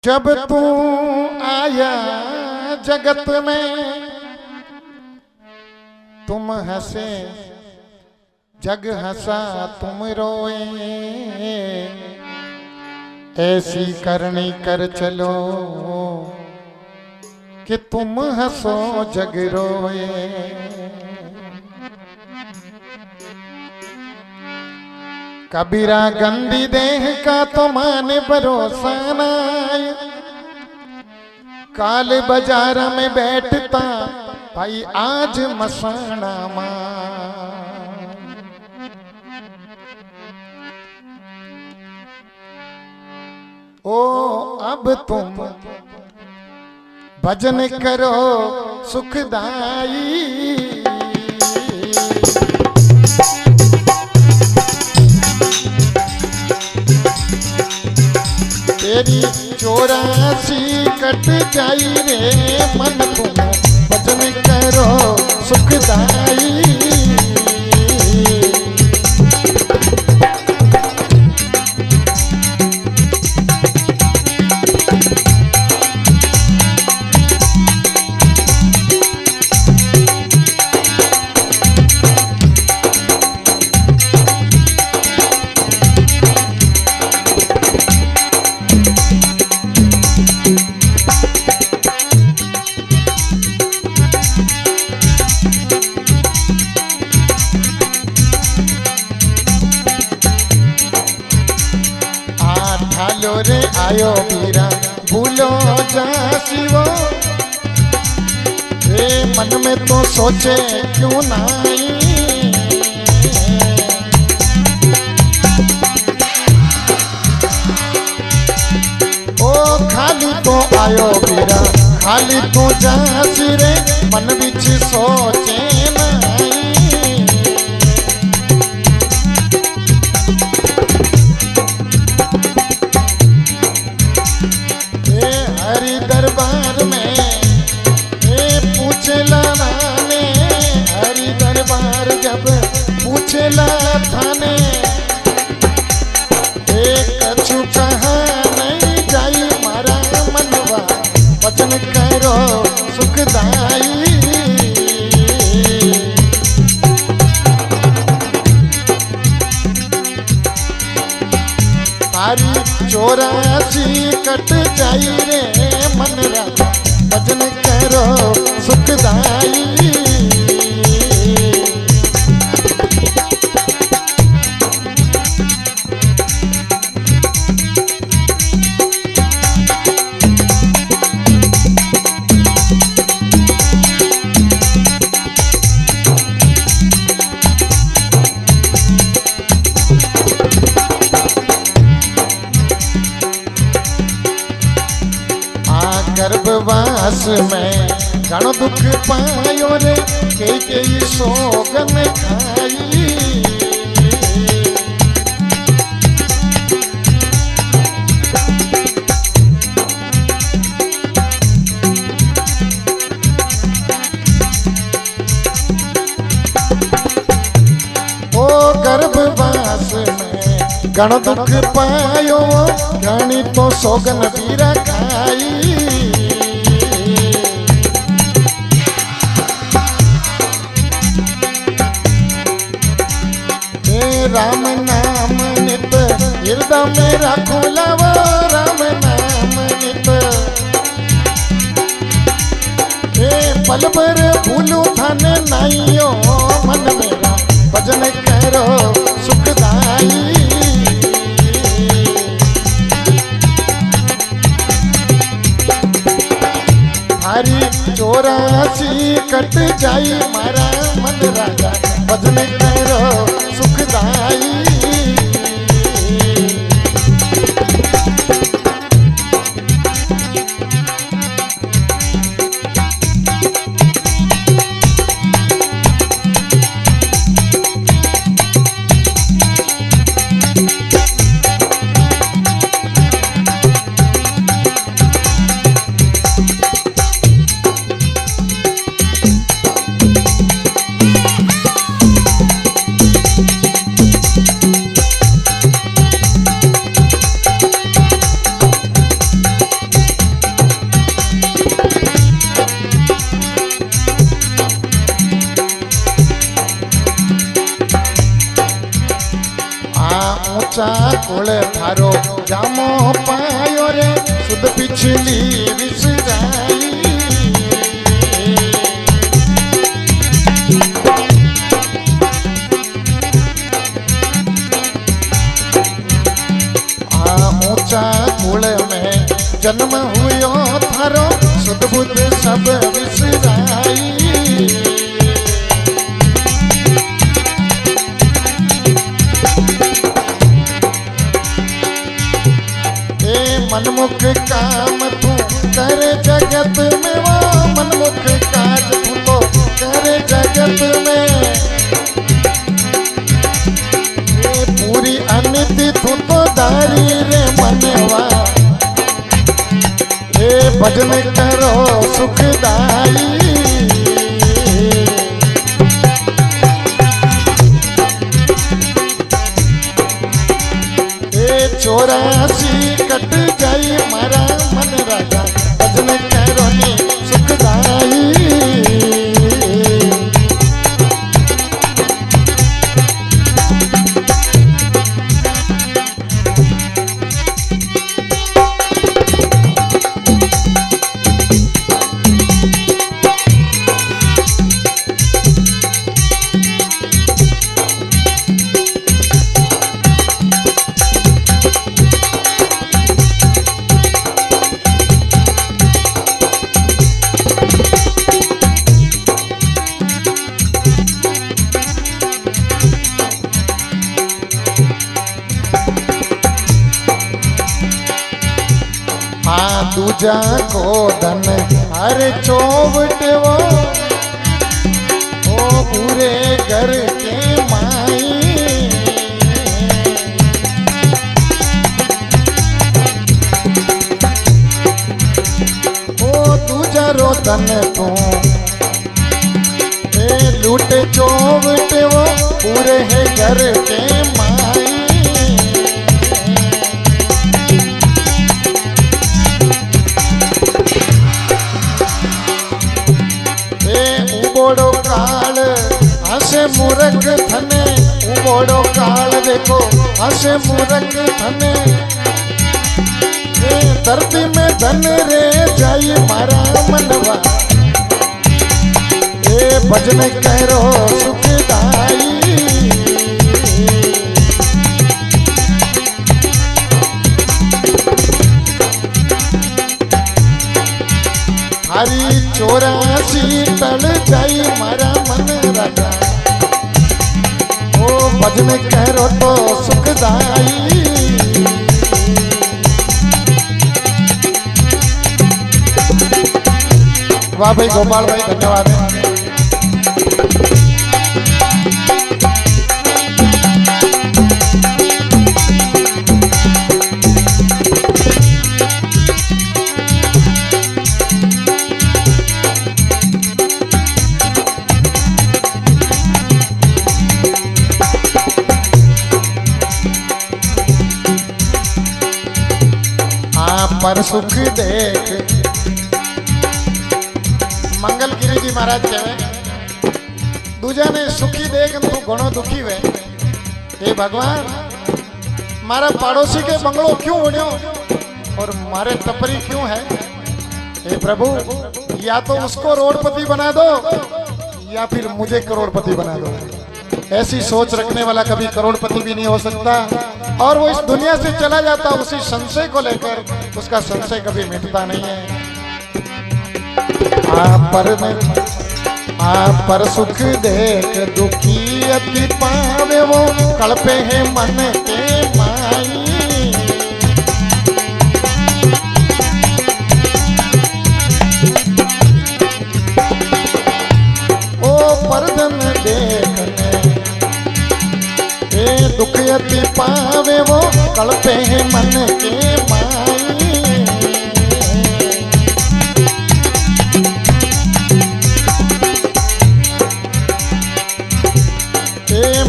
जब तू आया जगत में तुम हंसे जग हंसा तुम रोए, ऐसी करनी कर चलो कि तुम हंसो जग रोए। कबीरा गंदी देह का तो माने भरोसा ना, काल बाजार में बैठता भाई आज मसाना मां। ओ अब तुम भजन करो सुखदाई, तेरी 84 कट जाई रे मन, तुम भजन करो सुखदाई। रे आयो बीरा भूलो जा शिवो, रे मन में तो सोचे क्यों नहीं। ओ खाली तो आयो बीरा खाली तो जा रे, मन बिच सोचे नहीं। दरबार में पूछला थाने, हरि दरबार जब पूछला थाने, कछु कहा नहीं जाई मारा मनवा, वचन करो सुखदाई। तारी 84 कट जाई रे मन राजा, भजन करो सुखदाई। गर्भवास में घणो दुख पायो रे, कई सोगन खाई। ओ गर्भवास में घणो दुख पायो, घणी तो सोगन बीरा खाई। राम नाम नित हृदय में रखो लावो, राम नाम नित पल भर भूलू थाने नाइयो, मन मेरा भजन करो सुखदाई। हरी 84 कट जाई मारा मन राजा, भजन करो सुखदाई। मूल थारो जामो पायो रे सुध पिछली विसराई। ऊंचा कुल में जन्म हुयो थारो सुध बुध सब विसराई। मनमुख काम तू करे जगत में, वो मनमुख काज तू तो करे जगत में। ये पूरी अनिति तू तो दारी रे मनवा, ये भजन करो सुखदाई। ये 84 कट जाई मारा मन राजा, भजन करो नी सुखदाई। दूजा को धन हर चौबट वो पूरे घर के माई। ओ दूजा रो धन तू लूट चौबट वो पूरे है घर के माई। उबोड़ो काल हसे मूर्ख थने, उबोड़ो काल देखो हसे मूर्ख थने। धरती में धन रे जाई मारा मनवा, ये भजन करो सुखदाई। हरी 84 तल जाई मारा मन राजा, ओ भजन करो तो सुखदाई। वाह भाई गोपाल भाई, धन्यवाद है। पर सुख देख मंगलगिरी जी महाराज कहे, दूजा ने सुखी देख तू घणो दुखी वे। हे भगवान, मारा पड़ोसी के बंगलो क्यों उड़्यो और मारे टपरी क्यों है? हे प्रभु, या तो उसको करोड़पति बना दो या फिर मुझे करोड़पति बना दो। ऐसी सोच रखने वाला कभी करोड़पति भी नहीं हो सकता, और वो इस दुनिया से चला जाता उसी संशय को लेकर, उसका संशय कभी मिटता नहीं है। आप पर सुख देख दुखी अति पावे, वो कल्पे है मन के माई। ओ परधन देखने दुख अति पावे, वो कल्पे है मन के माई।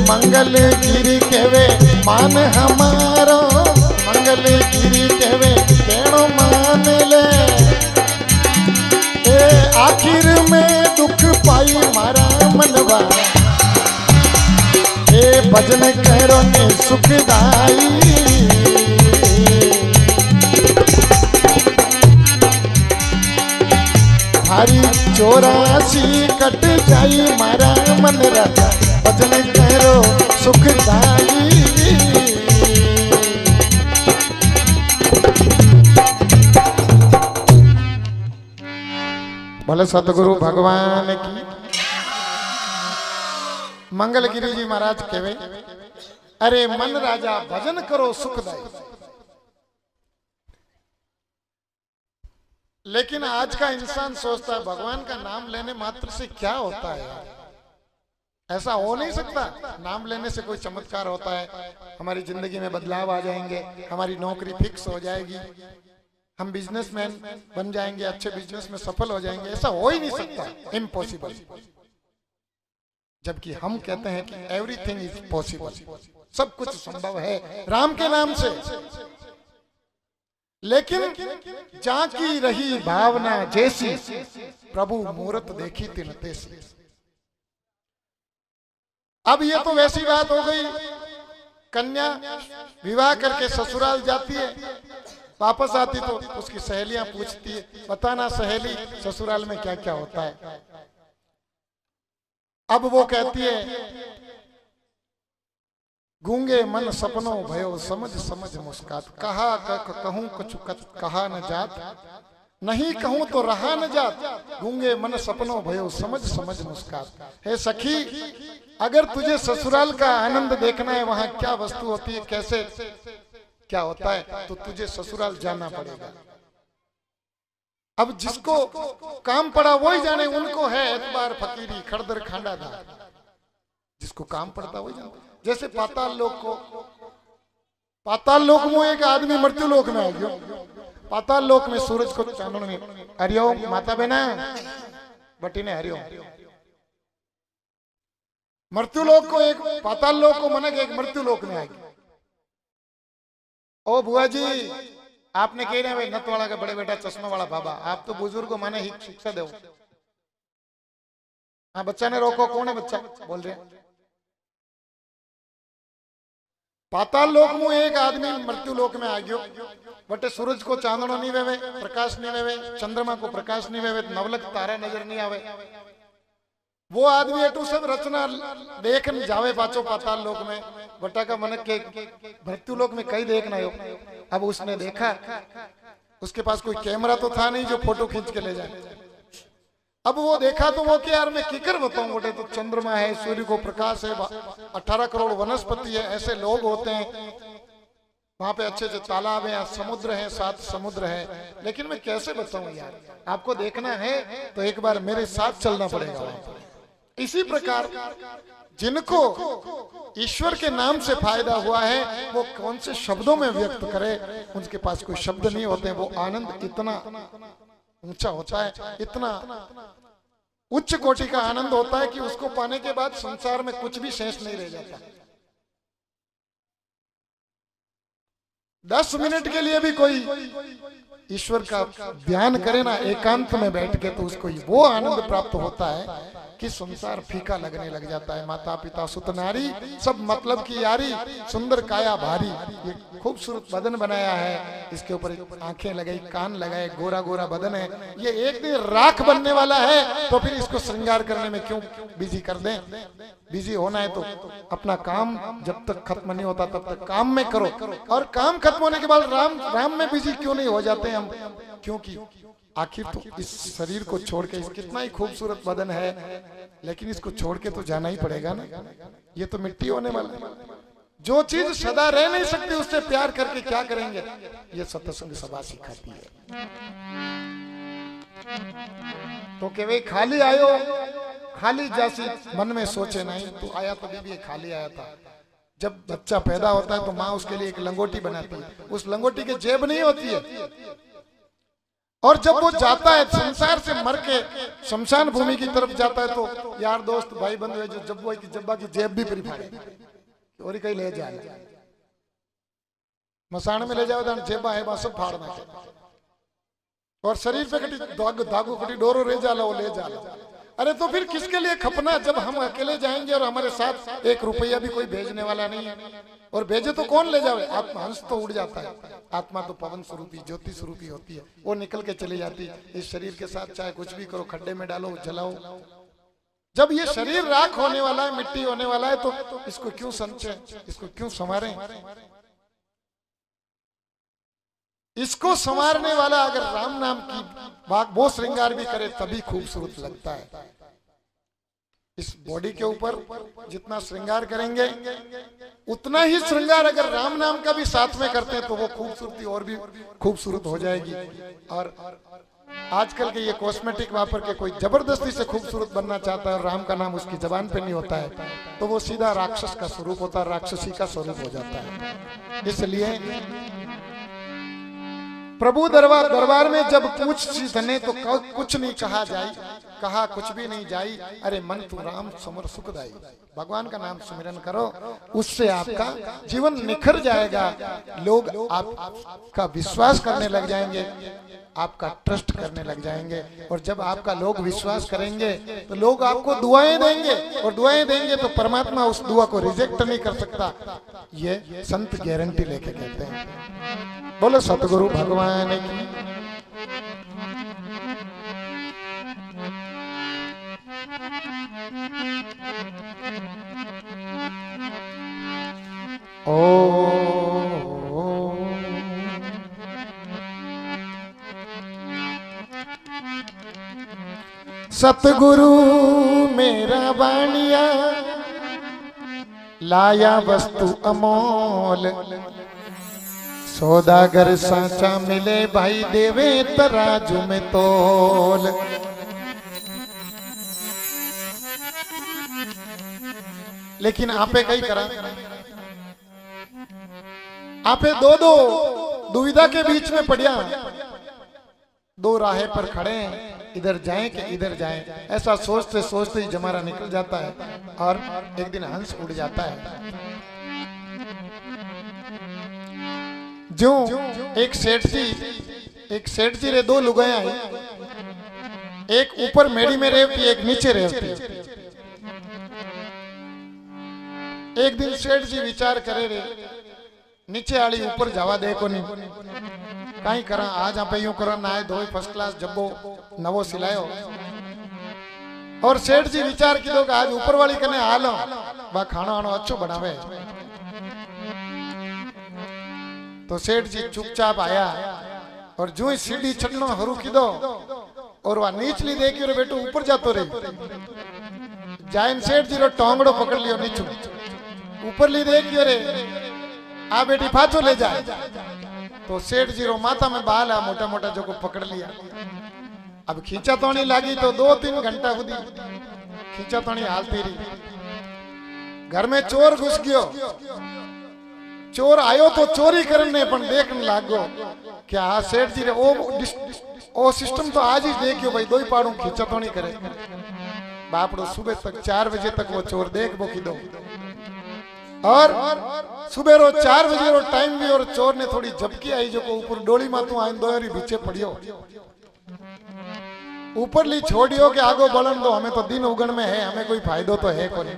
मंगलगिरी कहवे मान हमारो, मंगलगिरी कहवे केणो मान ले। आखिर में दुख पाई मारा मनवा, भजन करो ने सुखदाई। थारी 84 कट जाई मारा मन राजा भजन करो सुखदाई। भले सतगुरु भगवान की। मंगलगिरी जी महाराज कहे, अरे मन राजा भजन करो सुखदाई। लेकिन आज का इंसान सोचता है भगवान का नाम लेने मात्र से क्या होता है यार? ऐसा हो नहीं सकता। नाम लेने से कोई चमत्कार होता है, हमारी जिंदगी में बदलाव आ जाएंगे, हमारी नौकरी फिक्स हो जाएगी, हम बिजनेसमैन बन जाएंगे, अच्छे बिजनेस में सफल हो जाएंगे। ऐसा हो ही नहीं सकता, इम्पॉसिबल। जबकि हम कहते हैं कि एवरीथिंग इज पॉसिबल, सब कुछ संभव है राम के नाम से। लेकिन जाकी रही भावना जैसी, प्रभु मूरत देखी तिन तैसी। अब ये तो वैसी बात हो गई, कन्या विवाह करके ससुराल जाती है, वापस आती तो उसकी सहेलियां पूछती है, बताना सहेली ससुराल में क्या क्या होता है। अब वो कहती है, गूंगे मन सपनों भयो समझ समझ मुस्कात। कहा कहूं कुछ कहा न जात, नहीं कहूं तो रहा न जात। गूंगे मन सपनों भयो समझ समझ मुस्कात। हे सखी, अगर तुझे ससुराल का आनंद देखना है, वहां क्या वस्तु होती है, कैसे क्या होता है, तो तुझे ससुराल जाना पड़ेगा। अब जिसको काम पड़ा वही जाने, उनको है एतबार फकीरी खड़दर खांडा था। जिसको काम पड़ता वही जाने। जैसे पाताल लोक को, पाताल लोक में एक आदमी मृत्यु लोक में आ गया। पाताल लोक में सूरज को चांदन में, हरिओम माता बहना बटी ने हरिओम। मृत्यु लोक को एक, पाताल लोक को मन एक मृत्यु लोक में आ गया। ओ बुआ जी, आपने कह रहे नत वाला का बड़े बेटा चश्मा वाला बाबा, आप तो बुजुर्ग को माने शिक्षा दो। हाँ बच्चा ने रोको, कौन है बच्चा बोल रहे? पाताल लोक में एक आदमी मृत्यु लोक में आ गयो, बटे सूरज को चांदनो नहीं वेवे, प्रकाश नहीं वेवे, चंद्रमा को प्रकाश नहीं वेवे, नवलक तारा नजर नहीं आवे। वो आदमी एटू सब रचना देख जावे पाचो पाताल लोक में, बटा का मन के मृत्यु लोक में कई देखना हो। अब उसने देखा, उसके पास कोई कैमरा तो था नहीं जो फोटो खींच के ले जाए। अब वो देखा तो वो क्या यार मैं किकर बताऊं, बोले तो चंद्रमा है, सूर्य को प्रकाश है, 18 करोड़ वनस्पति है, ऐसे लोग होते हैं, वहां पे अच्छे अच्छे तालाब है, समुद्र है, 7 समुद्र है, लेकिन मैं कैसे बताऊं यार? आपको देखना है तो एक बार मेरे साथ चलना पड़ेगा। इसी प्रकार जिनको ईश्वर के नाम से फायदा हुआ है, वो कौन से शब्दों में व्यक्त करे, उनके पास कोई शब्द नहीं होते। वो आनंद इतना ऊंचा होता है, इतना उच्च कोटि का आनंद होता है कि उसको पाने के बाद संसार में कुछ भी शेष नहीं रह जाता। 10 मिनट के लिए भी कोई ईश्वर का ध्यान करे ना एकांत में बैठ के, तो उसको वो आनंद प्राप्त होता है कि संसार फीका लगने लग जाता है। माता पिता सुत नारी सब मतलब की यारी, सुंदर काया भारी। ये खूबसूरत बदन बनाया है, इसके ऊपर आंखें लगाई, कान लगाए, गोरा गोरा बदन है, ये एक दिन राख बनने वाला है, तो फिर इसको श्रृंगार करने में क्यों बिजी कर दें? बिजी होना है तो अपना काम जब तक खत्म नहीं होता तब तक काम में करो, और काम खत्म होने के बाद राम में बिजी क्यों नहीं हो जाते हम? क्योंकि आखिर तो इस शरीर को छोड़ के, कितना ही खूबसूरत बदन है, लेकिन इसको छोड़ के तो जाना ही पड़ेगा ना। ये तो मिट्टी होने वाला है। जो चीज सदा रह नहीं सकती उससे प्यार करके क्या करेंगे? ये सत्संग सभा सिखाती है। तो के वे खाली आयो, खाली जासी मन में सोचे नहीं। तो आया तो भी खाली आया था। जब बच्चा पैदा होता है तो माँ उसके लिए एक लंगोटी बनाती है, उस लंगोटी की जेब नहीं होती है। और जब वो जाता है संसार से मर के शमशान भूमि की तरफ जाता है, तो यार दोस्त भाई बंधु है जो जब्बा की जेब भी परी फाड़े और कहीं ले जाए, मसान में ले जाओ तो जेबा है बस सब फाड़ना है। और शरीर पे कटी दागू कटी डोरो ले जाला, वो ले जाला। अरे तो फिर किसके लिए खपना, जब हम अकेले जाएंगे और हमारे साथ 1 रुपया भी कोई भेजने वाला नहीं है, और भेजे तो कौन ले जावे। आत्मा हंस तो उड़ जाता है, आत्मा तो पवन स्वरूपी ज्योति स्वरूपी होती है, वो निकल के चली जाती है। इस शरीर के साथ चाहे कुछ भी करो, खड्डे में डालो, जलाओ, जब ये शरीर राख होने वाला है, मिट्टी होने वाला है, तो इसको क्यों संचय, इसको क्यों संवारें। इसको संवारने वाला अगर राम नाम की बात वो श्रृंगार भी करे तभी खूबसूरत लगता है। इस बॉडी के ऊपर जितना श्रृंगार करेंगे उतना ही श्रृंगार अगर राम नाम का भी साथ में करते हैं तो वो खूबसूरती और भी खूबसूरत हो जाएगी। और आजकल के ये कॉस्मेटिक वापर के कोई जबरदस्ती से खूबसूरत बनना चाहता है और राम का नाम उसकी जबान पे नहीं होता है तो वो सीधा राक्षस का स्वरूप होता है, राक्षसी का स्वरूप हो जाता है। इसलिए प्रभु दरबार में जब पूछ सीधने तो कुछ नहीं कहा जाए, कहा कुछ भी नहीं जाई, अरे मन तू राम समर सुखदाई। भगवान का नाम सुमिरन करो, उससे आपका जीवन निखर जाएगा, लोग आपका विश्वास करने लग जाएंगे, आपका ट्रस्ट करने लग जाएंगे। और जब आपका लोग विश्वास करेंगे तो लोग आपको दुआएं देंगे, और दुआएं देंगे तो परमात्मा उस दुआ को रिजेक्ट नहीं कर सकता। ये संत गारंटी लेके कहते हैं। बोलो सतगुरु भगवान की। सतगुरु मेरा बाणिया लाया वस्तु अमोल, सौदागर सांचा मिले भाई देवे तराजू में तोल। लेकिन आपे कई करा, आपे दो दुविधा के बीच में पड़िया, 2 राहें पर खड़े हैं, इधर जाएं कि इधर जाएं, ऐसा सोचते सोचते ही जमारा निकल जाता है और एक दिन हंस उड़ जाता है। जो एक सेठ जी रे 2 लुगाया है, एक ऊपर मेड़ी में रहती, एक नीचे रहती। एक दिन सेठ जी विचार करे रे, नीचे आली ऊपर जावा दे को नहीं, कहीं करा आज आप यूं करा, नहाए धोए फर्स्ट क्लास जब्बो नवो सिलायो। और सेठ जी विचार की लोग आज ऊपर वाली कने हालो बा खाना वानो अच्छो बनावे। तो सेठ जी चुपचाप आया और जो ही सीढ़ी चढ़ना हरू की दो और वह नीचली देखी रे बेटो ऊपर जातो रे, जाइन सेठ जी रो टोंगड़ो पकड़ लियो नीचू, ऊपर ली देखियो रे आ बेटी फाचो ले जाए। तो सेठ जी रो माथा में बाल आ मोटा मोटा जो को पकड़ लिया। अब खींचा तोड़ी लगी तो 2-3 घंटा खुदी खींचा तोड़ी हालती रही। घर में चोर घुस गयो, चोर आयो तो चोरी करने पण देखने लागो क्या हाँ सेठ जी रे ओ सिस्टम तो आज ही देखियो भाई, 2 ही पाड़ू खींचा तो नहीं करे। बापड़ो सुबह तक 4 बजे तक वो चोर देख बोकी दो, और सुबह रो 4 बजे रो टाइम भी, और चोर ने थोड़ी झपकी आई जो को ऊपर डोली मातू आइन दोरी पीछे पड़ियो, ऊपर ली छोड़ियो के आगो बढ़न दो, हमें तो दिन उगन में है, हमें कोई फायदो तो है कोई।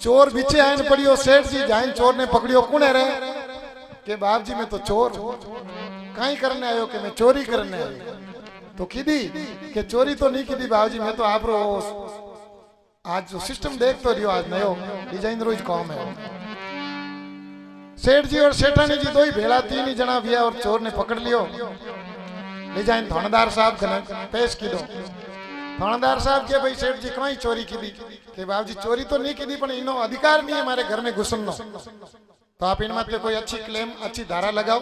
चोर पीछे आइन पड़ियो, सेठ जी जाइन चोर ने पकड़ियो, कौन है रे के बाप जी मैं तो चोर कहीं करने आयो के मैं चोरी करने आयो। तो किदी के चोरी तो नहीं किदी बाबूजी, मैं तो आप रो आज जो सिस्टम देख तो रियो आज नयो डिजाइन रोज काम है। सेठ जी और सेठानी जी 2 ही भेड़ा 3 ही जना भी और चोर ने पकड़ लियो, डिजाइन थानेदार साहब पेश की दो। थानेदार साहब के भाई सेठ जी कहीं चोरी की दी के बाबूजी चोरी तो नहीं की दी, पर इनो अधिकार नहीं है हमारे घर में घुसनो, तो आप इन मत कोई अच्छी क्लेम अच्छी धारा लगाओ।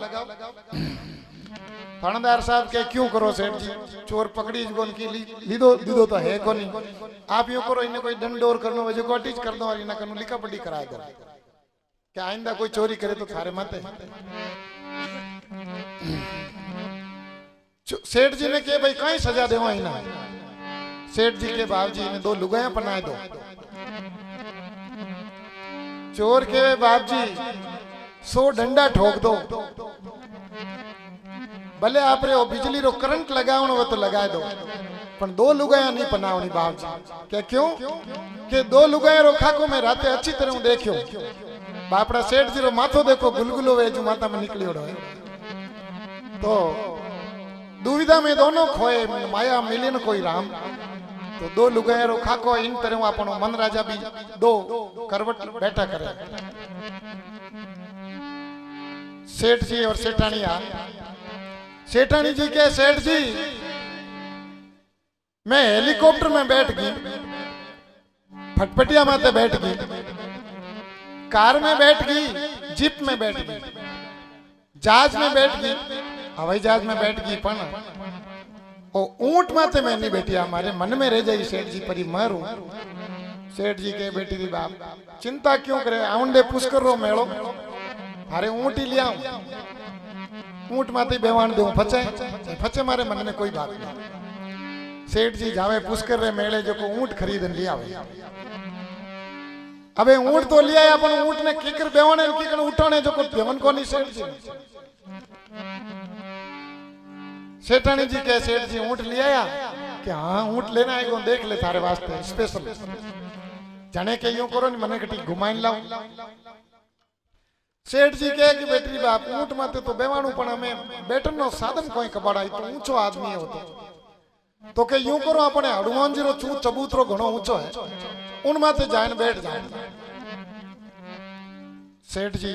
थानेदार साहब के क्यों करो सेठ जी, चोर पकड़ी गोन की लीदो दीदो तो है को नहीं, आप यूं करो इन्हें कोई दंड और करनो वजह कोटिज कर दो और इन्हें कनु लिखा पढ़ी करा दो क्या आइंदा कोई चोरी करे तो थारे मत है। सेठ जी ने के भाई कहीं सजा देवा इन्हें, सेठ जी के बाप जी ने 2 लुगाया पनाए दो। चोर के बाप जी 100 डंडा ठोक दो, भले आप रे बिजली रो करंट लगावनो हो तो लगा दो, पण दो लुगाया नहीं पनावनी बाप जी। क्या क्यों के दो लुगाया रो खाको में राते अच्छी तरह हूं देखियो, बापड़ा सेठ जी रो माथो देखो गुलगुलो वेजू माता में निकलियो रहे। तो दुविधा में दोनों खोए माया मिले न कोई राम। तो दो लुगाया रो खाको इन तरह अपनो मन राजा भी दो करवट बैठा करे। सेठ जी और सेठानी आ, सेठानी जी के सेठ जी मैं हेलीकॉप्टर में बैठ गई, फटफटिया माते बैठ गई, कार में बैठ गई, जीप में बैठ गई, जहाज में बैठ गई, हवाई जहाज में बैठ गई, पण ओ ऊंट माते मैं नहीं बैठी। हमारे मन में रह जाई सेठ जी परी मरू। सेठ जी के बेटी दी बाप चिंता क्यों करे, आउंडे पुष्कर रो मेड़ो, अरे ऊंट ही लिया, ऊंट माते बेवान दे फचे फचे, मारे मन में कोई बात नहीं। सेठ जी जावे पुष्कर रे मेले जो को ऊंट खरीदन लिया आवे। अबे ऊंट तो लिया है, अपन ऊंट ने कीकर बेवाने कीकर उठाने जो को बेवन कोनी सेठ जी। सेठानी जी के सेठ जी ऊंट लिया या कि हाँ ऊंट लेना है, को देख ले थारे वास्ते स्पेशल। जाने के यूं करो नी मने कटी घुमाइन लाओ। सेठ जी कहे कि बेटी बाप ऊंट माते तो बेवाणु, पण हमें बैठन नो साधन कोई कबाड़ाई तो ऊंचो आदमी होतो। तो के यूं करो अपने हनुमान जी रो चबूतरो घणो ऊंचो है, उन माते जाइन बैठ जाए। सेठ जी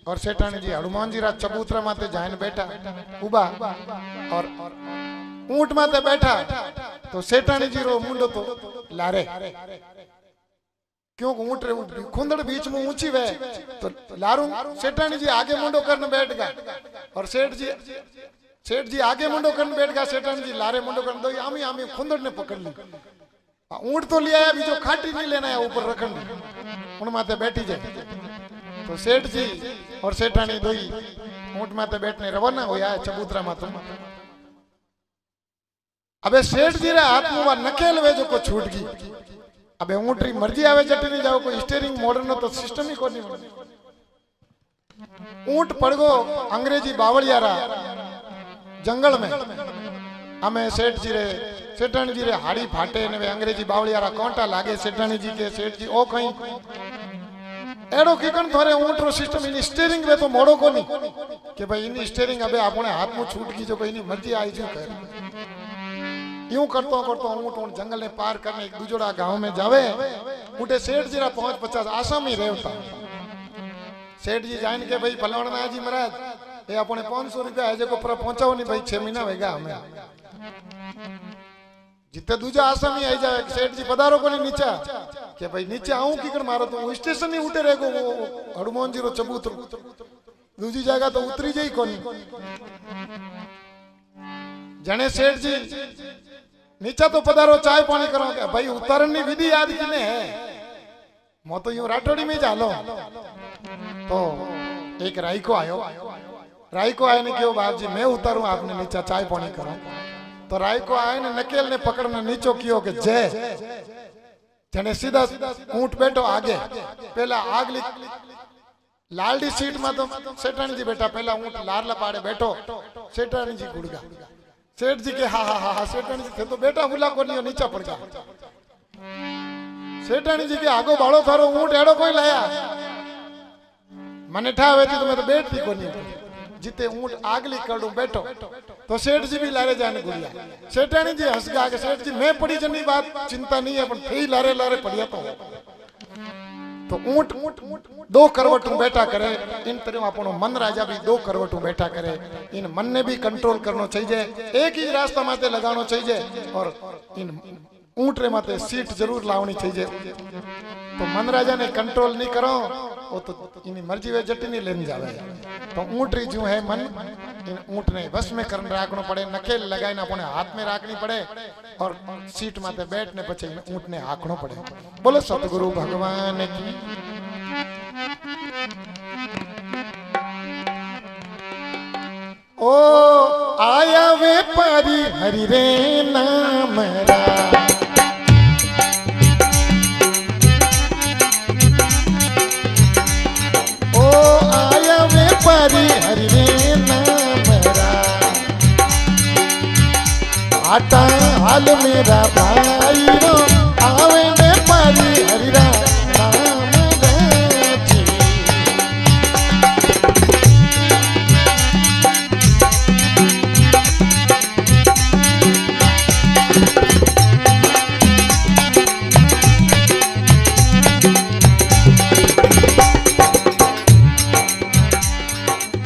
और सेठानी जी हनुमान जी रा चबूतरा माते जाइन बैठा उबा और ऊंट माते बैठा। तो सेठानी जी रो मुंडो तो लारे, क्यों ऊंट खुंदड़ बीच में ऊंची वे तो लारू। सेठानी जी आगे मुंडो करने बैठ गया और सेठ जी आगे मुंडो करने बैठ गया, सेठानी जी लारे मुंडो करने दो, आमी आमी खुंदड़ ने पकड़ ली। ऊंट तो लिया है, अभी जो खाटी नहीं लेना है ऊपर रखन, उन माते बैठी जाए। तो सेठ जी और सेठानी दोई ऊंट माते बैठने रवाना होया है चबूतरा मातो। अबे सेठ जी रे हाथ में नकेल वे जो को छूट गई। अबे ऊंट री मर्जी आवे जटी नहीं जाओ, कोई स्टीयरिंग मॉडर्न तो सिस्टम ही कोनी। ऊंट पड़ गो अंग्रेजी बावलियारा जंगल में। हमें सेठ जी रे सेठानी जी रे हाड़ी फाटे ने वे अंग्रेजी बावलियारा कोंटा लागे। सेठानी जी के सेठ जी ओ कहीं एड़ो किकन थोरे ऊंट रो सिस्टम इन स्टीयरिंग वे तो मोड़ो कोनी कि भाई इन स्टीयरिंग अबे आपने हाथ में छूट गई जो कोई नहीं मर्जी आई जो कर। यूं करतो करतो ऊंट जंगल ने पार करने एक दूजोड़ा गांव में जावे। उठे सेठ जी रा 50 आसामी रेवता। सेठ जी जाइन के भाई फलवणना जी महाराज ये अपने 500 रुपया है जो को पर पहुंचाओ नहीं भाई 6 महीना वेगा हमें। जिते दूजा आसामी आई जाए सेठ जी पधारो को नहीं नीचा के भाई नीचे आऊं की कर मारो तो स्टेशन ही उठे रहेगो वो हनुमान जी रो चबूतरो। दूजी जगह तो उतरी जाई कोनी। जने सेठ जी नीचा तो पधारो चाय पानी करो के भाई उतारन नी विधि याद किने है, मो तो यूं राठौड़ी में जालो। तो एक राई को आए ने क्यों बाप जी मैं उतारूं आपने नीचा चाय पानी करो। तो राय को आए ने नकेल ने पकड़ने नीचो कियो के जय जने सीधा ऊंट बैठो आगे। पहला आगली लालडी सीट में तो सेठानी जी बैठा, पहला ऊंट लारला पाड़े बैठो। सेठानी जी गुड़गा। सेठ जी के हा सेठानी जी थे तो बेटा हुला को नहीं नीचा पड़ गया। सेठानी जी के आगो बाड़ो थारो ऊंट एड़ो कोई लाया मने ठावे थी तो मैं तो बैठती को नहीं। जिते ऊंट आगली करूं बैठो तो सेठ जी भी लारे जाने गुड़िया। सेठानी जी हंस गया कि सेठ जी मैं पड़ी जनी बात चिंता नहीं है, पर थे लारे लारे पड़िया तो ऊंट दो करवटों बैठा करे। इन तरह अपनो मन राजा भी दो करवटों बैठा करे। इन मन ने भी कंट्रोल करना चाहिए, एक ही रास्ता माते लगाना चाहिए और इन ऊंट रे माते सीट जरूर लावनी चाहिए। तो मन राजा ने कंट्रोल नहीं करो वो तो इनी मर्जी वे जटी नहीं लेने जावे। तो ऊंट री जो है मन इन ऊंट ने बस में करने राखनो पड़े, नकेल लगाईने अपने हाथ में राखनी पड़े और सीट माते बैठने पछे ऊंट ने हाकनो पड़े। बोलो सतगुरु भगवान की। ओ आया वे पारी हरि रे नाम रा। हरि रे नाम रा आटा हाल मेरा भाई रो आवे ने पारी हरिरा नाम राजी।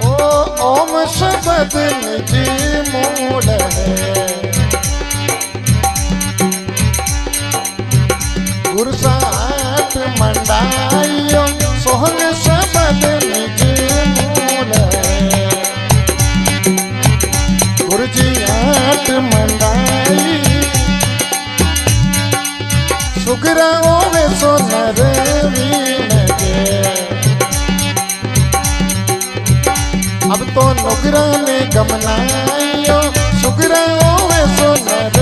ओ ओम शब्द निज मूल है गुरसात मंडाइयो सोहन शब्द निज मूल है गुरुजी आट मंडाई सुगरा ओवे सोनर वीन गे। अब तो नुगरा ने गमनाइयो सुगरा ओवे सोनर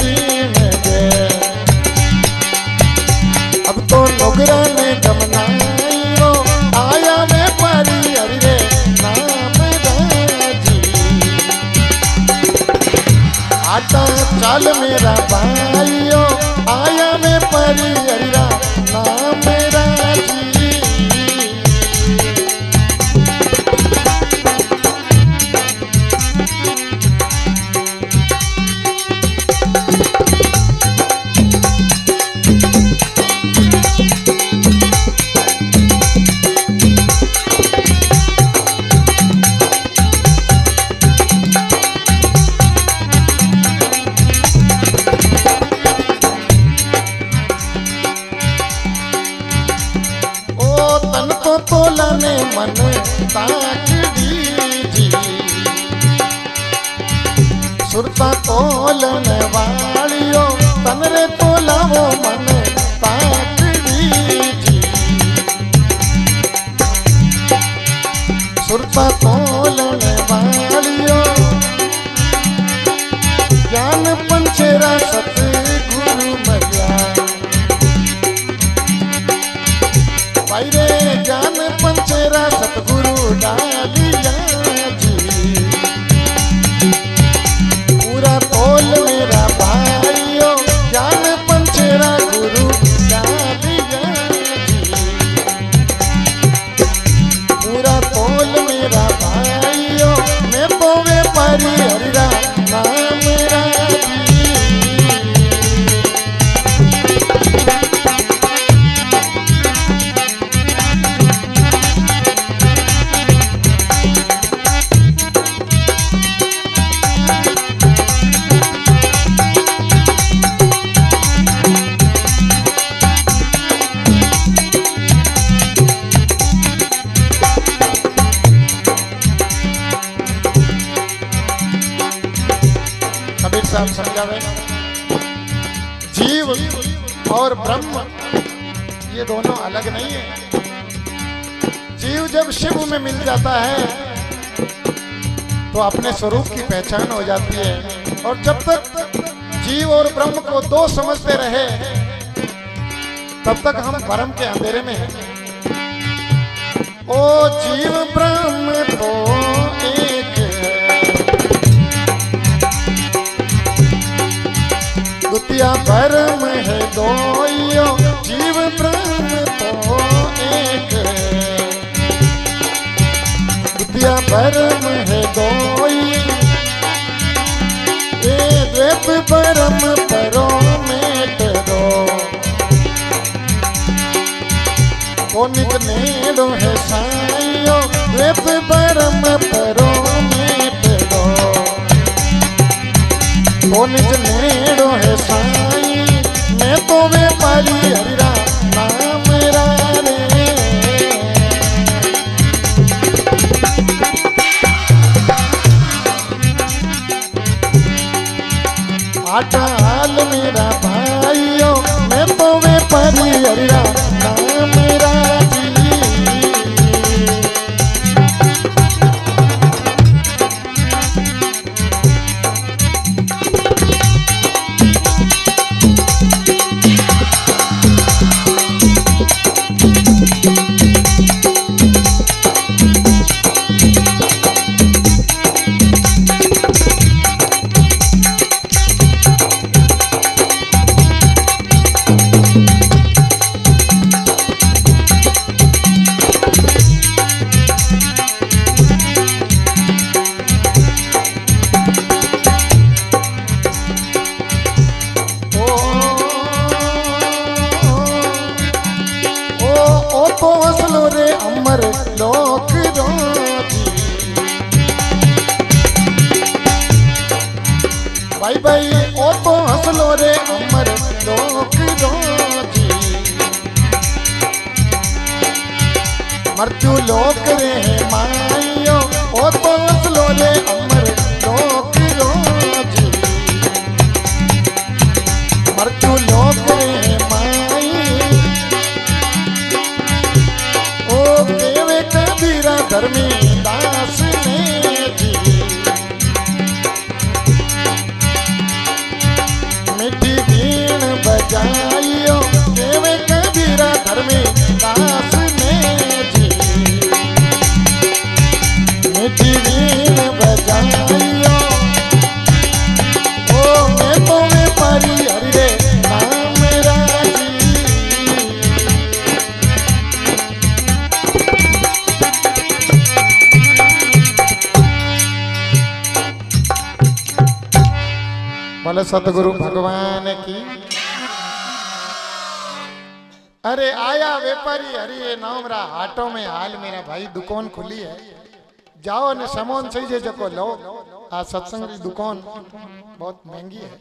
वीन गे। अब तो नुगरा ने गमनाइयो आया मैं पारी हरि रे नाम राजी। आटा चाल मेरा भाइयो आया मैं पारी हरि रा नाम राजी। तोला ने मन ताक दीजी सुरता तोलन वालियो तनरे तोला वो मन ताक दीजी सुरता तोलन वालियो ज्ञान पंचेरा सतगुरु मरिया भाई रे ज्ञान पंचेरा सतगुरु डालिया जी। पूरा तोल मेरा भाइयों ज्ञान पंचेरा गुरु डालिया जी। पूरा तोल मेरा भाइयों मैं तो व्यापारी हरिरा नाम राजी। कबीर साहब समझावे जीव और ब्रह्म ये दोनों अलग नहीं है। जीव जब शिव में मिल जाता है तो अपने स्वरूप की पहचान हो जाती है और जब तक जीव और ब्रह्म को दो समझते रहे तब तक हम भ्रम के अंधेरे में हैं। ओ जीव ब्रह्म तो एक है द्वितीया भ्रम है दोइयो जीव ब्रह्म तो एक है द्वितीया भ्रम है दोई ये द्वैत भ्रम परो मेट दो को निज नेड़ो है साइयो द्वैत भ्रम परो मेट दो को निज नेड़ो है साई मैं तो व्यापारी हरिरा नाम राने। आटा हाल मेरा भाइयों मैं तो व्यापारी हरिरा नाम राजी। भाई भाई ओ तो हंसलो रे अमर लोक रोजी मृत्यु लोक रे माइयो ओ तो हंसलो रे अमर लोक रोजी मृत्यु लोक रे माई ओ केवे कबीरा धर्मी दास ने जी मिठी बीन बजाइयो केवे कबीरा धर्मी दास ने जी मिठी बीन बजाइयो ओ मैं तो व्यापारी हरि रे नाम राजी बोले सतगुरु भगवान की। अरे आया व्यापारी हरि नाम रा हाटो में हाल मेरा भाई दुकान खुली है जाओ ने सामान सही जे जको लो आ सत्संग की दुकान बहुत महंगी है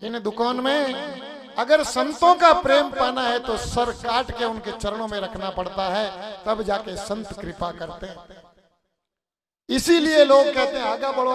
इन दुकान में अगर संतों का प्रेम पाना है तो सर काट के उनके चरणों में रखना पड़ता है तब जाके संत कृपा करते हैं इसीलिए लोग कहते हैं आगा बढ़ो